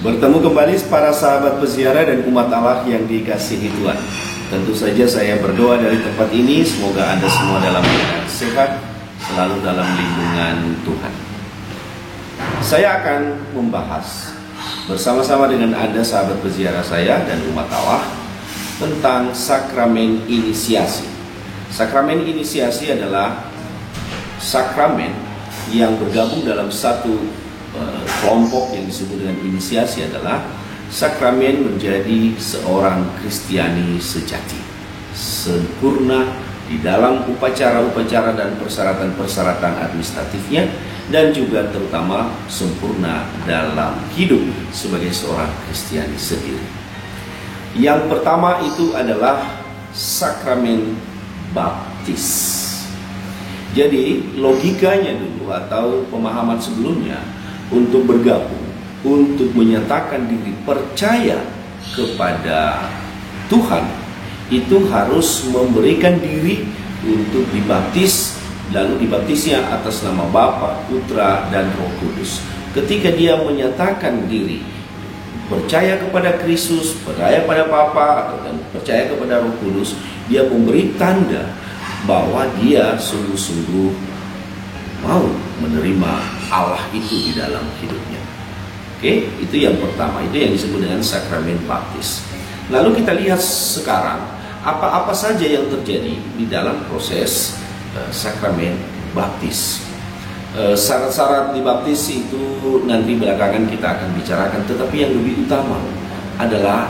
Bertemu kembali para sahabat peziarah dan umat Allah yang dikasihi Tuhan. Tentu saja saya berdoa dari tempat ini, semoga Anda semua dalam keadaan sehat, selalu dalam lindungan Tuhan. Saya akan membahas bersama-sama dengan Anda sahabat peziarah saya dan umat Allah tentang sakramen inisiasi. Sakramen inisiasi adalah sakramen yang bergabung dalam satu kelompok yang disebut dengan inisiasi, adalah sakramen menjadi seorang Kristiani sejati, sempurna di dalam upacara-upacara dan persyaratan-persyaratan administratifnya, dan juga terutama sempurna dalam hidup sebagai seorang Kristiani sendiri. Yang pertama itu adalah sakramen baptis. Jadi logikanya dulu atau pemahaman sebelumnya, untuk bergabung, untuk menyatakan diri percaya kepada Tuhan, itu harus memberikan diri untuk dibaptis, lalu dibaptisnya atas nama Bapa, Putra, dan Roh Kudus. Ketika dia menyatakan diri percaya kepada Kristus, percaya pada Bapa, atau percaya kepada Roh Kudus, dia memberi tanda bahwa dia sungguh-sungguh mau menerima Allah itu di dalam hidupnya. Oke, itu yang pertama, itu yang disebut dengan sakramen baptis. Lalu kita lihat sekarang apa-apa saja yang terjadi di dalam proses sakramen baptis. Syarat-syarat dibaptis itu nanti belakangan kita akan bicarakan, tetapi yang lebih utama adalah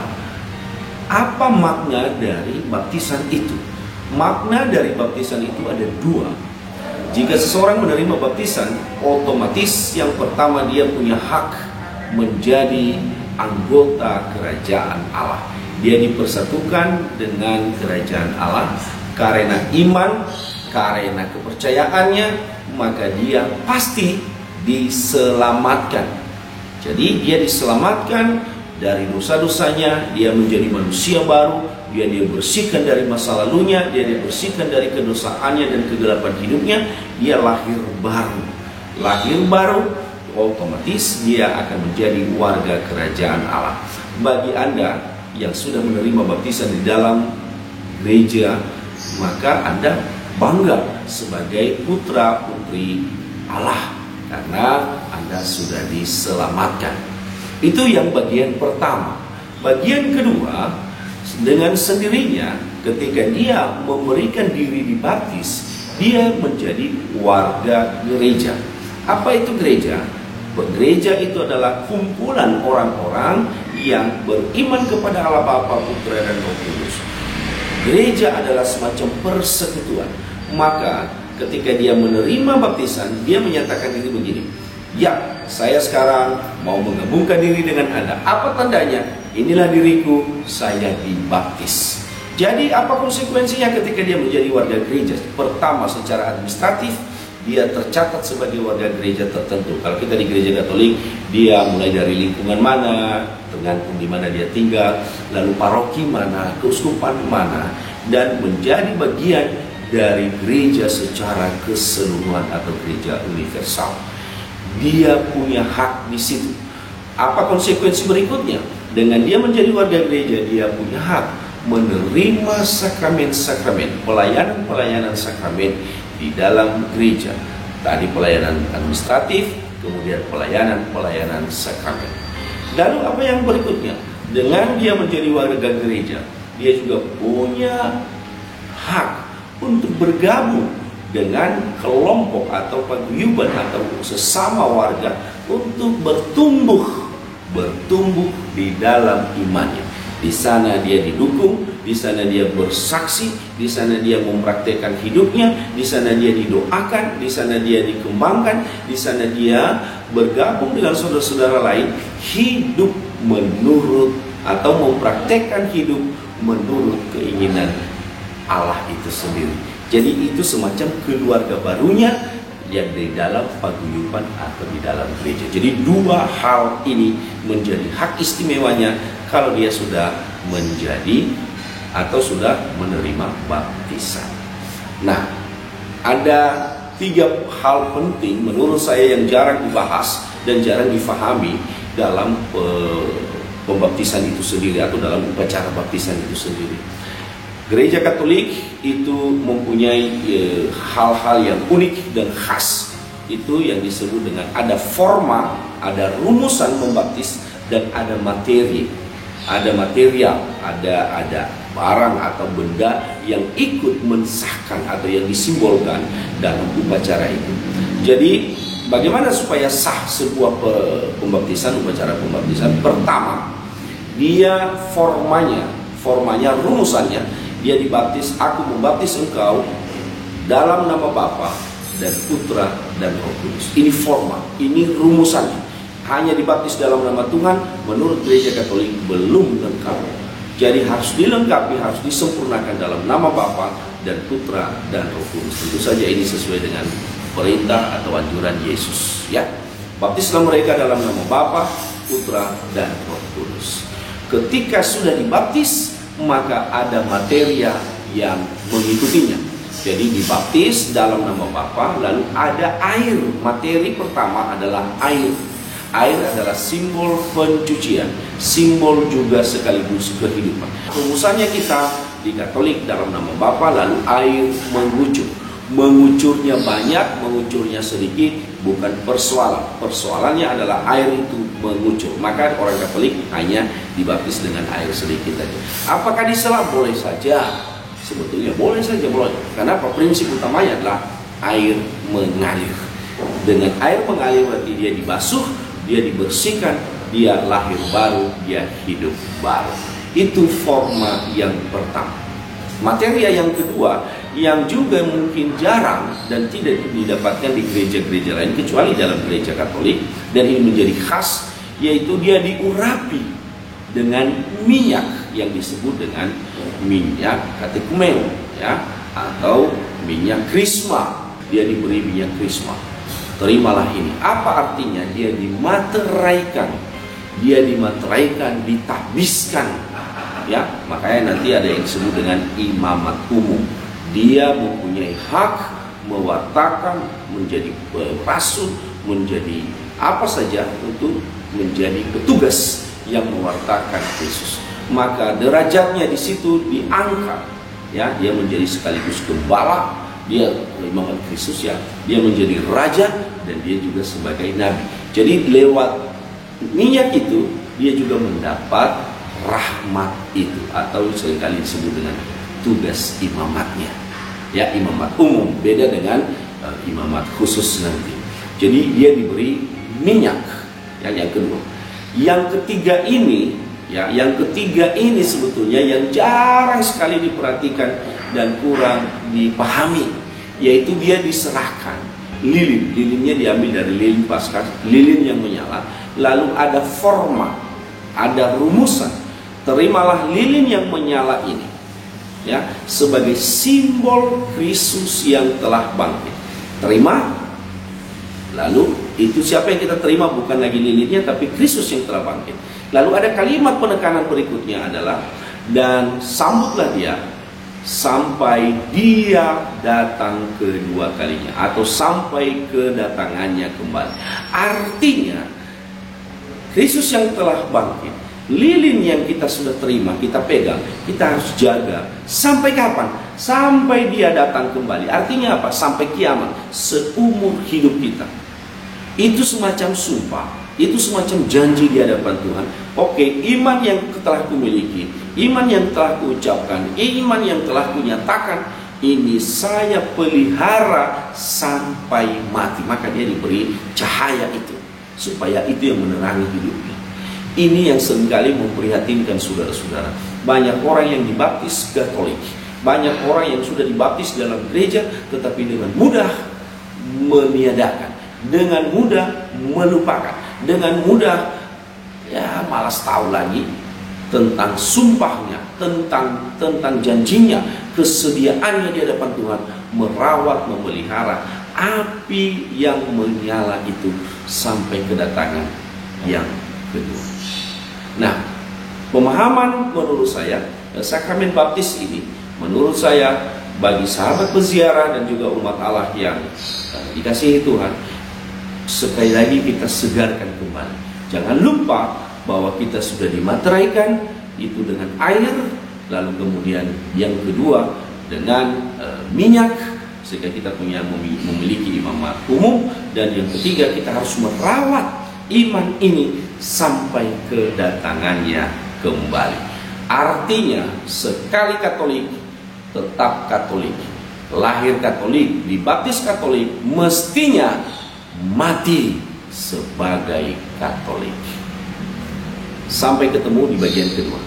apa makna dari baptisan itu. Makna dari baptisan itu ada dua. Jika seseorang menerima baptisan, otomatis yang pertama dia punya hak menjadi anggota kerajaan Allah. Dia dipersatukan dengan kerajaan Allah karena iman, karena kepercayaannya, maka dia pasti diselamatkan. Jadi dia diselamatkan dari dosa-dosanya, dia menjadi manusia baru, dia dibersihkan dari masa lalunya, dia dibersihkan dari kedosaannya dan kegelapan hidupnya, dia lahir baru. Lahir baru, otomatis dia akan menjadi warga kerajaan Allah. Bagi Anda yang sudah menerima baptisan di dalam gereja, maka Anda bangga sebagai putra-putri Allah karena Anda sudah diselamatkan. Itu yang bagian pertama. Bagian kedua, dengan sendirinya ketika dia memberikan diri dibaptis, dia menjadi warga gereja. Apa itu gereja? Gereja itu adalah kumpulan orang-orang yang beriman kepada Allah Bapa, Putra, dan Roh Kudus. Gereja adalah semacam persekutuan. Maka ketika dia menerima baptisan, dia menyatakan diri begini, ya, saya sekarang mau menggabungkan diri dengan Anda. Apa tandanya? Inilah diriku, saya dibaptis. Jadi apa konsekuensinya ketika dia menjadi warga gereja? Pertama, secara administratif dia tercatat sebagai warga gereja tertentu. Kalau kita di gereja Katolik, dia mulai dari lingkungan mana, tergantung di mana dia tinggal, lalu paroki mana, keuskupan mana, dan menjadi bagian dari gereja secara keseluruhan atau gereja universal. Dia punya hak di situ. Apa konsekuensi berikutnya? Dengan dia menjadi warga gereja, dia punya hak menerima sakramen-sakramen, pelayanan-pelayanan sakramen di dalam gereja. Tadi pelayanan administratif, kemudian pelayanan-pelayanan sakramen. Lalu apa yang berikutnya? Dengan dia menjadi warga gereja, dia juga punya hak untuk bergabung dengan kelompok atau paguyuban atau sesama warga untuk bertumbuh di dalam imannya. Di sana dia didukung, di sana dia bersaksi, di sana dia mempraktekkan hidupnya, di sana dia didoakan, di sana dia dikembangkan, di sana dia bergabung dengan saudara-saudara lain, hidup menurut atau mempraktekkan hidup menurut keinginan Allah itu sendiri. Jadi itu semacam keluarga barunya yang di dalam paguyuban atau di dalam gereja. Jadi dua hal ini menjadi hak istimewanya kalau dia sudah menjadi atau sudah menerima baptisan. Nah, ada tiga hal penting menurut saya yang jarang dibahas dan jarang difahami dalam pembaptisan itu sendiri atau dalam upacara baptisan itu sendiri. Gereja Katolik itu mempunyai hal-hal yang unik dan khas. Itu yang disebut dengan ada forma, ada rumusan membaptis, dan ada materi, ada material, ada barang atau benda yang ikut mensahkan atau yang disimbolkan dalam upacara itu. Jadi bagaimana supaya sah sebuah pembaptisan, upacara pembaptisan? Pertama, dia formanya, rumusannya, dia dibaptis, aku membaptis engkau dalam nama Bapa dan Putra dan Roh Kudus. Ini forma, ini rumusannya. Hanya dibaptis dalam nama Tuhan, menurut Gereja Katolik belum lengkap. Jadi harus dilengkapi, harus disempurnakan dalam nama Bapa dan Putra dan Roh Kudus. Tentu saja ini sesuai dengan perintah atau anjuran Yesus. Ya, baptislah mereka dalam nama Bapa, Putra dan Roh Kudus. Ketika sudah dibaptis, maka ada materia yang mengikutinya. Jadi dibaptis dalam nama Bapa, lalu ada air. Materi pertama adalah air. Air adalah simbol pencucian, simbol juga sekaligus kehidupan. Rumusannya kita di Katolik dalam nama Bapa, lalu air mengucur. Mengucurnya banyak, mengucurnya sedikit, bukan persoalan. Persoalannya adalah air itu mengucur. Maka orang Katolik hanya dibaptis dengan air sedikit saja. Apakah diselam? Boleh saja. Sebetulnya boleh saja, boleh. Kenapa? Prinsip utamanya adalah air mengalir. Dengan air mengalir berarti dia dibasuh, dia dibersihkan, dia lahir baru, dia hidup baru. Itu forma yang pertama. Materia yang kedua, yang juga mungkin jarang dan tidak didapatkan di gereja-gereja lain kecuali dalam gereja Katolik, dan ini menjadi khas, yaitu dia diurapi dengan minyak yang disebut dengan minyak katekumeno, ya, atau minyak krisma. Dia diberi minyak krisma. Terimalah ini. Apa artinya? Dia dimateraikan, ditabiskan, ya. Makanya nanti ada yang disebut dengan imamat umum. Dia mempunyai hak mewartakan, menjadi rasul, menjadi apa saja untuk menjadi petugas yang mewartakan Yesus. Maka derajatnya di situ diangkat, ya, dia menjadi sekaligus gembala, dia imamat Kristus, ya, dia menjadi raja, dan dia juga sebagai nabi. Jadi lewat minyak itu dia juga mendapat rahmat itu, atau seringkali disebut dengan tugas imamatnya, ya, imamat umum, beda dengan imamat khusus nanti. Jadi dia diberi minyak, yang kedua. Yang ketiga ini, ya, yang ketiga ini sebetulnya yang jarang sekali diperhatikan dan kurang dipahami, yaitu dia diserahkan lilin. Lilinnya diambil dari lilin Paskah, lilin yang menyala. Lalu ada forma, ada rumusan. Terimalah lilin yang menyala ini, ya, sebagai simbol Kristus yang telah bangkit. Terima. Lalu itu siapa yang kita terima? Bukan lagi lilinnya, tapi Kristus yang telah bangkit. Lalu ada kalimat penekanan berikutnya adalah, dan sambutlah dia sampai dia datang kedua kalinya, atau sampai kedatangannya kembali. Artinya Kristus yang telah bangkit, lilin yang kita sudah terima, kita pegang, kita harus jaga. Sampai kapan? Sampai dia datang kembali. Artinya apa? Sampai kiamat, seumur hidup kita. Itu semacam sumpah, itu semacam janji di hadapan Tuhan. Oke, iman yang telah kumiliki, iman yang telah kuucapkan, iman yang telah kunyatakan, ini saya pelihara sampai mati. Maka dia diberi cahaya itu, supaya itu yang menerangi hidupnya. Ini yang seringkali memprihatinkan saudara-saudara. Banyak orang yang dibaptis Katolik, banyak orang yang sudah dibaptis dalam gereja, tetapi dengan mudah meniadakan, dengan mudah melupakan, dengan mudah, ya, malas tahu lagi tentang sumpahnya, tentang janjinya, kesediaannya di hadapan Tuhan, merawat, memelihara api yang menyala itu sampai kedatangan yang kedua. Nah, pemahaman menurut saya sakramen baptis ini, menurut saya, bagi sahabat peziarah dan juga umat Allah yang dikasihi Tuhan, sekali lagi kita segarkan kembali Jangan lupa bahwa kita sudah dimateraikan itu dengan air, lalu kemudian yang kedua dengan minyak, sehingga kita memiliki imamat umum, dan yang ketiga kita harus merawat iman ini sampai kedatangannya kembali. Artinya sekali Katolik tetap Katolik, lahir Katolik, dibaptis Katolik, mestinya mati sebagai Katolik. Sampai ketemu di bagian kedua.